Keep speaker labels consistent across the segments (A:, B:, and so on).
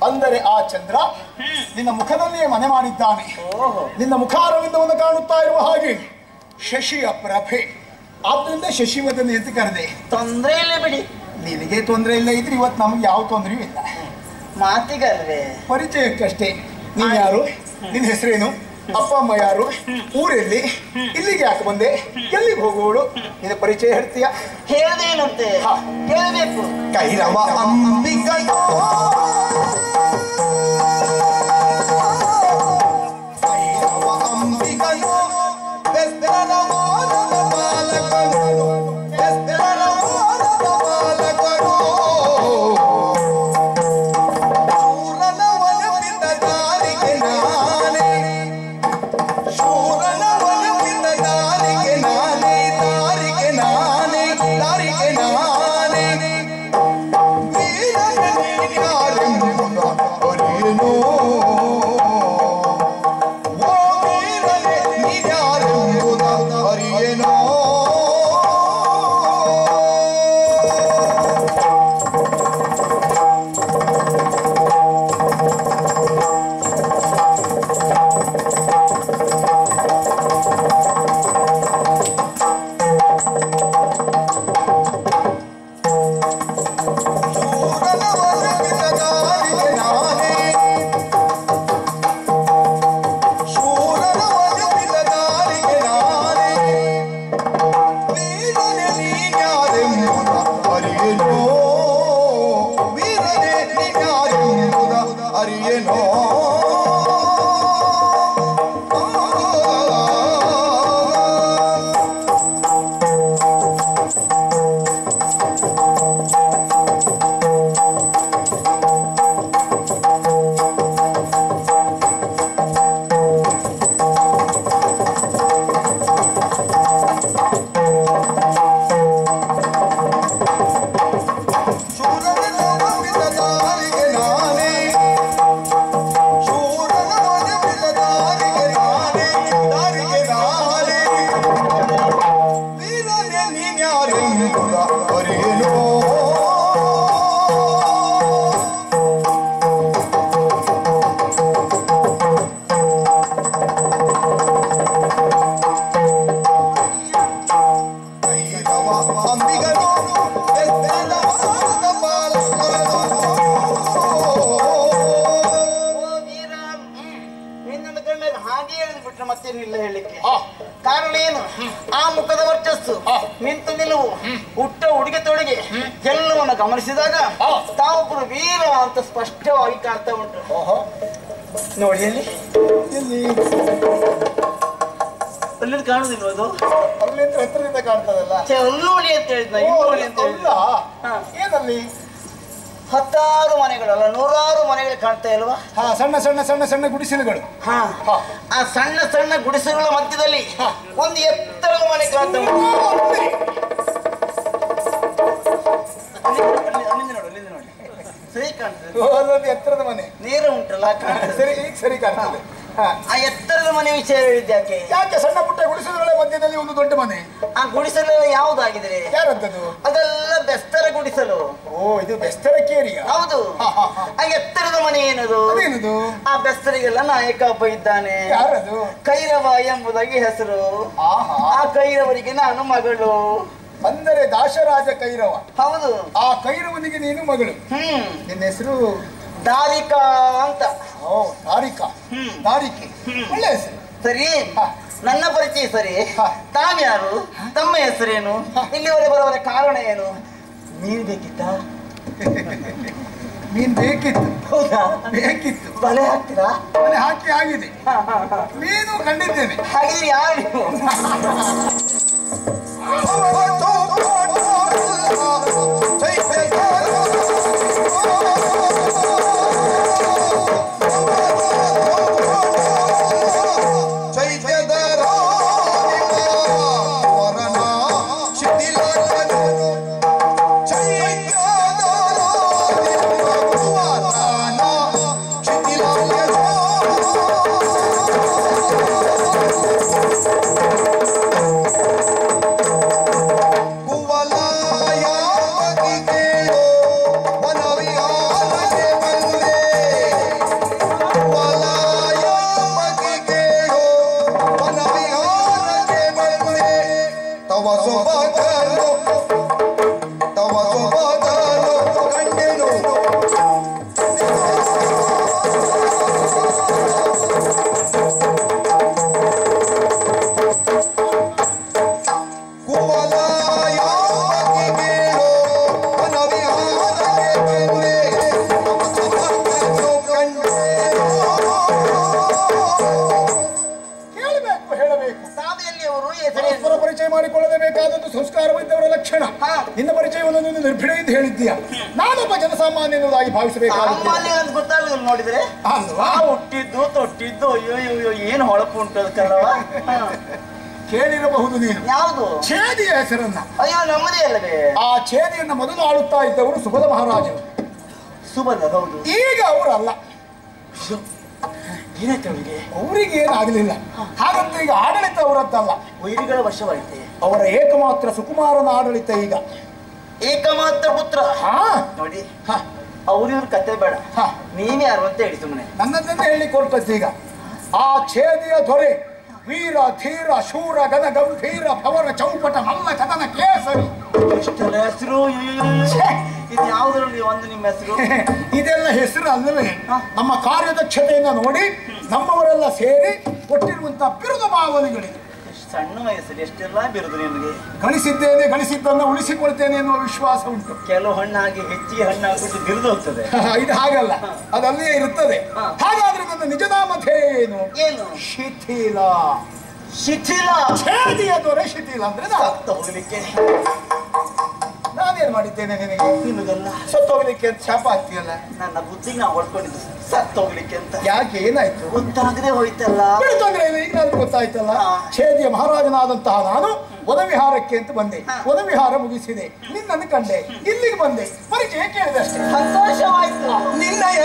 A: ಅಂದರೆ ಆ ಚಂದ್ರ ನಿನ್ನ ಮುಖದಲ್ಲಿಯೇ ಮನೆ ಮಾಡಿದ್ದಾನೆ. ನಿನ್ನ ಮುಖಾರವಿಂದವನ್ನು ಕಾಣುತ್ತಾ ಇರುವ ಹಾಗೆ ಶಶಿಯ ಪ್ರಭೆ, ಆದ್ರಿಂದ ಶಶಿವದನೆ ಅಂತ ಕರೆದೆ.
B: ತೊಂದ್ರೆ ಇಲ್ಲ ಬಿಡಿ,
A: ನಿನಗೆ ತೊಂದರೆ ಇಲ್ಲ ಇದ್ರೆ ಇವತ್ತು ನಮ್ಗೆ ಯಾವ ತೊಂದರೆಯೂ ಇಲ್ಲ.
B: ಮಾತಿಗಲ್ವೇ?
A: ಪರಿಚಯಕ್ಕಷ್ಟೇ. ನೀನ್ ಯಾರು? ನಿನ್ನ ಹೆಸರೇನು? ಅಪ್ಪ ಅಮ್ಮ ಯಾರು? ಊರೆಲ್ಲಿ? ಇಲ್ಲಿಗೆ ಯಾಕೆ ಬಂದೆ? ಎಲ್ಲಿಗೆ ಹೋಗುವಳು? ನಿನ್ನ ಪರಿಚಯ ಹೇಳ್ತೀಯ?
B: ಹೇಳ್ದೇನಂತೆ ಹೇಳ್ಬೇಕು.
A: ಕೈರವ ಅಂಬಿಕನೋ
B: ಮತ್ತೇನಿಲ್ಲ ಹೇಳಲಿಕ್ಕೆ. ಕಾರಣ ಏನು? ಆ ಮುಖದ ವರ್ಚಸ್ಸು, ನಿಂತು ನಿಲುವು, ಹುಟ್ಟ ಉಡುಗೆ ತೊಡುಗೆ ಎಲ್ಲವನ್ನ ಗಮನಿಸಿದಾಗ ತಾವೊಬ್ಬರು ವೀರ ಅಂತ ಸ್ಪಷ್ಟವಾಗಿ ಕಾಣ್ತಾ ಉಂಟು. ನೋಡಿ ಅಲ್ಲಿ ಅಲ್ಲಿ ಕಾಣುದಿಲ್ಲ, ಅದು
A: ಅಲ್ಲಿಂದ ಹತ್ತಿರದಿಂದ ಕಾಣ್ತದಲ್ಲ.
B: ನೋಡಿ ಅಂತ ಹೇಳಿದ್ನ, ನೋಡಿ ಅಂತ ಹೇಳಿದ.
A: ಏನಲ್ಲಿ
B: 10 ಮನೆಗಳಲ್ಲ 100 ಮನೆಗಳು ಕಾಣ್ತಾ ಇಲ್ವಾ?
A: ಸಣ್ಣ ಸಣ್ಣ ಸಣ್ಣ ಸಣ್ಣ ಗುಡಿಸಲುಗಳು.
B: ಆ ಸಣ್ಣ ಸಣ್ಣ ಗುಡಿಸಲುಗಳ ಮಧ್ಯದಲ್ಲಿ ಒಂದು ಎತ್ತರದ ಮನೆ ಕಾಣ್ತಾ ಉಂಟು. ನೋಡಿ ಸರಿ ಕಾಣ್ತದೆ.
A: ಎತ್ತರದ ಮನೆ
B: ನೀರು ಉಂಟಲ್ಲ,
A: ಸರಿ ಈಗ ಸರಿ ಕಾಣ್ತದೆ.
B: ಆ ಎತ್ತರದ ಮನೆ ವಿಷಯ ಹೇಳಿದ್ದೆ ಯಾಕೆ?
A: ಯಾಕೆ ಸಣ್ಣ ಪುಟ್ಟ ಗುಡಿಸಲುಗಳ ಮಧ್ಯದಲ್ಲಿ ಒಂದು ದೊಡ್ಡ ಮನೆ?
B: ಆ ಗುಡಿಸಲೆಲ್ಲ ಯಾವ್ದಾಗಿದ್ರೆ?
A: ಯಾರದ್ದು?
B: ಅದೆಲ್ಲ ಬೆಸ್ತರ ಗುಡಿಸಲು.
A: ಇದು ಬೆಸ್ತರ ಕೇರಿಯ?
B: ಹೌದು. ಆ ಎತ್ತರದ ಮನೆ ಏನದು?
A: ಅದೇನದು?
B: ಆ ಬೆಸ್ತರಿಗೆಲ್ಲ ನಾಯಕ ಒಬ್ಬ ಇದ್ದಾನೆ.
A: ಯಾರದು?
B: ಕೈರವ ಎಂಬುದಾಗಿ ಹೆಸರು. ಆ ಕೈರವರಿಗೆ ನಾನು ಮಗಳು.
A: ಅಂದರೆ ದಾಶರಾಜ ಕೈರವ.
B: ಹೌದು.
A: ಆ ಕೈರವನಿಗೆ ನೀನು ಮಗಳು. ನಿನ್ನ ಹೆಸರು
B: ದಾರಿಕಾ ಅಂತ.
A: ದಾರಿಕಾ, ದಾರಿಕೆ, ಒಳ್ಳೆ ಹೆಸರು.
B: ಸರಿ, ನನ್ನ ಪರಿಚಯ ಸರಿ. ತಾವ್ಯಾರು? ತಮ್ಮ ಹೆಸರೇನು? ಇಲ್ಲಿವರೆಗೆ ಬರುವರ ಕಾರಣ ಏನು? ನೀರು ಬೇಕಿತ್ತ?
A: ಮೀನ್ ಬೇಕಿತ್ತು.
B: ಹೌದಾ?
A: ಬೇಕಿತ್ತು.
B: ಬಲೆ ಹಾಕ್ತೀರಾ?
A: ಬಲೆ ಹಾಕಿ ಆಗಿದೆ. ಮೀನು ಕಂಡಿದ್ದೇನೆ.
B: ಹಾಗಿದ್ರೆ ಯಾರು ನೀವು?
A: ಕುವಲಾಯ ನೀನು ನಿರ್ಭಿಡೆಯಿಂದ ಹೇಳಿದ್ದೀಯ. ನಾನೊಬ್ಬ ಜನಸಾಮಾನ್ಯ ಎನ್ನುವುದಾಗಿ ಭಾವಿಸಬೇಕಾಗುತ್ತೆ.
B: ಗೊತ್ತಾಗಲಿಲ್ಲ ನೋಡಿದ್ರೆ
A: ಅಲ್ವಾ?
B: ಹುಟ್ಟಿದ್ದು ತೊಟ್ಟಿದ್ದು ಅಯ್ಯೋ ಅಯ್ಯೋ ಏನು ಹೊಳಪು ಉಂಟು ಅದಕ್ಕೆಲ್ಲವ.
A: ಕೇಳಿರಬಹುದು ನೀನು.
B: ಯಾವುದು?
A: ಛೇದಿಯ ಹೆಸರನ್ನ.
B: ಅಯ್ಯೋ ನಮ್ಮದೇ ಅಲ್ಲವೇ? ಆ
A: ಛೇದಿಯನ್ನ ಮೊದಲು ಆಳುತ್ತಾ ಇದ್ದವರು ಸುಬದ ಮಹಾರಾಜರು.
B: ಸುಬದ? ಹೌದು.
A: ಈಗ ಅವರಲ್ಲ.
B: ಅವರಿಗೆ
A: ಏನಾಗಲಿಲ್ಲ. ಹಾಗಂತ ಈಗ ಆಡಳಿತ ಅವರದ್ದಲ್ಲ,
B: ವೈರಿಗಳ ವಶವಾಯಿತೆ.
A: ಅವರ ಏಕಮಾತ್ರ ಸುಕುಮಾರನ ಆಡಳಿತ ಈಗ.
B: ಏಕಮಾತ್ರ ಪುತ್ರ. ನೋಡಿ ಅವ್ರಿವ್ರ ಕತೆ ಬೇಡ, ನೀನೇ ಯಾರು ಅಂತ ಹೇಳಿ ಸುಮ್ಮನೆ
A: ನನ್ನದನ್ನೇ ಹೇಳಿ ಕೊಡ್ತದ್ದು. ಈಗ ಆ ಛೇದಿಯ ದೊರೆ ವೀರ ಧೀರ ಶೂರ ಗದ ಗಂಭೀರ ಭವರ ಚೌಪಟ ಮಲ್ಲ ಕದನ ಕೇಸರಿ.
B: ಎಷ್ಟೆಲ್ಲ ಹೆಸರು! ಇದು ಯಾವುದರಲ್ಲಿ ಒಂದು ನಿಮ್ಮ ಹೆಸರು?
A: ಇದೆಲ್ಲ ಹೆಸರು ಅಲ್ಲವೇ? ನಮ್ಮ ಕಾರ್ಯದಕ್ಷತೆಯನ್ನು ನೋಡಿ ನಮ್ಮವರೆಲ್ಲ ಸೇರಿ ಕೊಟ್ಟಿರುವಂತಹ ಬಿರುದು ಭಾವನೆಗಳಿದೆ.
B: ಸಣ್ಣ ವಯಸ್ಸಲ್ಲಿ ಎಷ್ಟೆಲ್ಲ ಬಿರುದು ನಿಮಗೆ.
A: ಗಳಿಸಿದ್ದನ್ನು ಉಳಿಸಿಕೊಳ್ತೇನೆ ಎನ್ನುವ ವಿಶ್ವಾಸ ಉಂಟು.
B: ಕೆಲವು ಹಣ್ಣಾಗಿ ಹೆಚ್ಚಿಗೆ ಹಣ್ಣಾಗ್ಬಿಟ್ಟು ಬಿರುದು ಹೋಗ್ತದೆ.
A: ಇದು ಹಾಗಲ್ಲ, ಅದಲ್ಲೇ ಇರುತ್ತದೆ. ಹಾಗಾದ್ರೆ ನನ್ನ ನಿಜನಾಮ ಧ್ಯೇಯ ಏನು?
B: ಏನು?
A: ಶಿಥಿಲ.
B: ಶಿಥಿಲ?
A: ಛೇದಿಯ ದೊರೆ ಶಿಥಿಲ ಅಂದ್ರೆ
B: ಸತ್ತು ಹೋಗ್ಲಿಕ್ಕೆ.
A: ನಾನೇನ್ ಮಾಡಿದ್ದೇನೆ ನಿನಗೆ?
B: ನಿಮಗೆಲ್ಲ
A: ಸತ್ತು ಹೋಗ್ಲಿಕ್ಕೆ ಅಂತ ಶಾಪ ಹಾಕ್ತೀಯಲ್ಲ.
B: ನನ್ನ ಬುದ್ಧಿಗೆ ನಾವು ಹೊಡ್ಕೊಂಡಿದ್ದು ಸತ್ತು ಹೋಗ್ಲಿಕ್ಕೆ ಅಂತ.
A: ಯಾಕೆ? ಏನಾಯ್ತು?
B: ಗೊತ್ತಾಗದೆ ಹೋಯ್ತಲ್ಲ.
A: ತೊಂದ್ರೆ ಇಲ್ಲ, ಈಗ ನನಗೆ ಗೊತ್ತಾಯ್ತಲ್ಲ. ಛೇದಿಯ ಮಹಾರಾಜನಾದಂತಹ ನಾನು ವನವಿಹಾರಕ್ಕೆ ಅಂತ ಬಂದೆ. ವನವಿಹಾರ ಮುಗಿಸಿದೆ, ನಿನ್ನನ್ನು ಕಂಡೆ, ಇಲ್ಲಿಗೆ ಬಂದೆ, ಪರಿಚಯ ಕೇಳಿದೆ ಅಷ್ಟೇ.
B: ಸಂತೋಷವಾಯ್ತು.
A: ನಿನ್ನಯ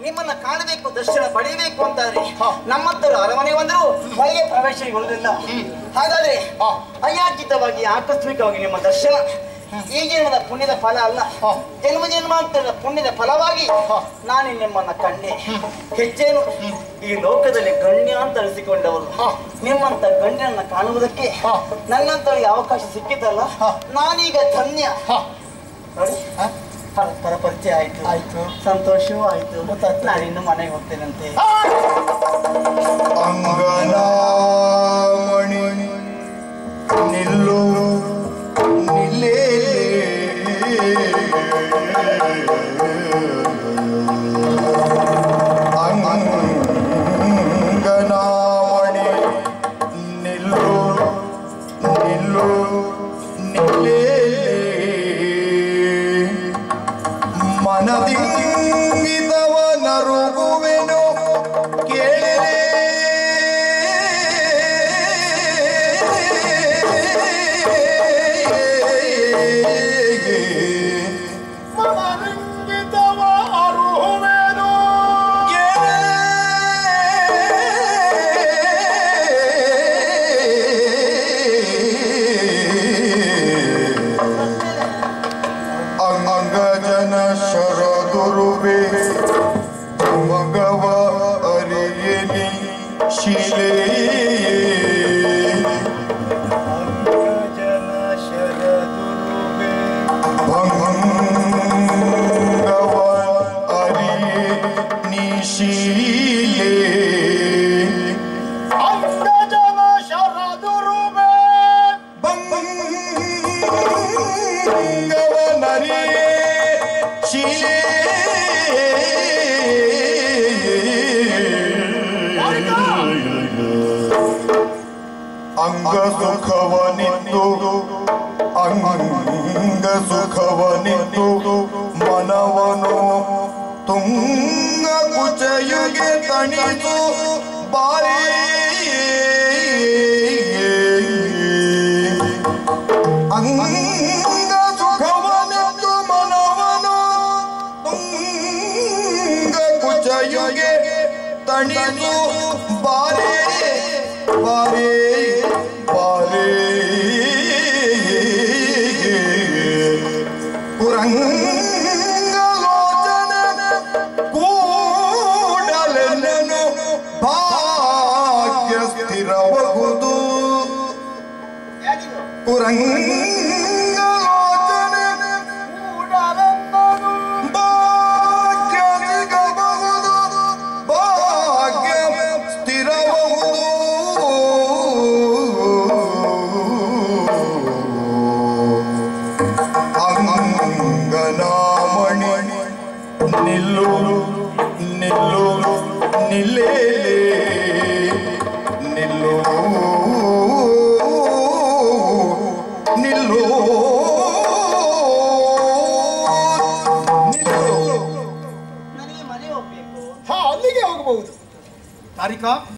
B: ನಿಮ್ಮನ್ನ ಕಾಣಬೇಕು, ದರ್ಶನ ಪಡೆಯಬೇಕು ಅಂತಾದ್ರೆ ನಮ್ಮಂತರು ಅರಮನೆ ಬಂದರೂ ಒಳಗೆ ಪ್ರವೇಶಗೊಳ್ಳಿಲ್ಲ. ಹಾಗಾದ್ರೆ ಅಯಾಚಿತವಾಗಿ ಆಕಸ್ಮಿಕವಾಗಿ ನಿಮ್ಮ ದರ್ಶನ ಈ ಜನ್ಮದ ಪುಣ್ಯದ ಫಲ ಅಲ್ಲ, ಜನ್ಮ ಜನ್ಮಾಂತರದ ಪುಣ್ಯದ ಫಲವಾಗಿ ನಾನು ನಿಮ್ಮನ್ನ ಕಂಡೆ. ಹೆಚ್ಚೇನು ಈ ಲೋಕದಲ್ಲಿ ಗಣ್ಯ ಅಂತ ಅನಿಸಿಕೊಂಡವರು ನಿಮ್ಮಂತ ಗಣ್ಯನ್ನ ಕಾಣುವುದಕ್ಕೆ ನನ್ನಂತವರಿಗೆ ಅವಕಾಶ ಸಿಕ್ಕಿತಲ್ಲ, ನಾನೀಗ ಧನ್ಯ. ನೋಡಿ, ಪರಸ್ಪರ ಪರಿಚಯ ಆಯ್ತು, ಸಂತೋಷವೂ ಆಯ್ತು. ನಾನಿನ್ನು ಮನೆಗೆ ಹೋಗ್ತೇನಂತೆ.
A: ಅಂಗನಾಮಣಿ ನಿಲ್ಲು ನಿಲ್ಲೇ ಅಂಗನಾಮಣಿ ನಿಲ್ಲು ನಿಲ್ಲು ನಿಲ್ಲೇ ಮನದಿಂಗಿದವನರುಗುವೆನು ಕೇಳಿರೆ ಮನದಿಂಗಿದವ ಅರುಹುವೆನು
C: ಅಂಗವ ಅರಿಯಲಿ ಶಿಲೆ ಅಂಗವ ಅರಿಯ ನಿಶೀಲೆ
A: ಅಂಗಜನ ಶರದುರುಬೆ
C: ಅಂಗವ ನರಿಯ ಶಿಲೆ ಅಂಗ ಸುಖವನಿತ್ತು ಅಂಗ ಸುಖವನಿತ್ತು ಮನವನು ತುಂಗ ಕುಚಯುಗೆ ತಣಿತು ಬಾರಿ ಅಂಗ ಸುಖವನಿತ್ತು ಮನವನು ತುಂಗ ಕುಚಯುಗೆ ತಣಿತು ಬಾರಿ ಬಾರಿ ಬಾರಿ ಕುರಂಗಲೋಚನ ಕೂಡಲೆನ್ನನು ಭಾಗ್ಯ ಸ್ಥಿರಬಹುದು ಕುರಂಗಲೋಚನ ಕೂಡಲೆನ್ನನು ಭಾಗ್ಯ ಸಿಗಬಹುದು ಭಾಗ್ಯ ಸ್ಥಿರಬಹುದು ಅಂಗನಾಮಣಿ ನಿಲ್ಲು ನಿಲ್ಲು ನಿಲ್ಲೇ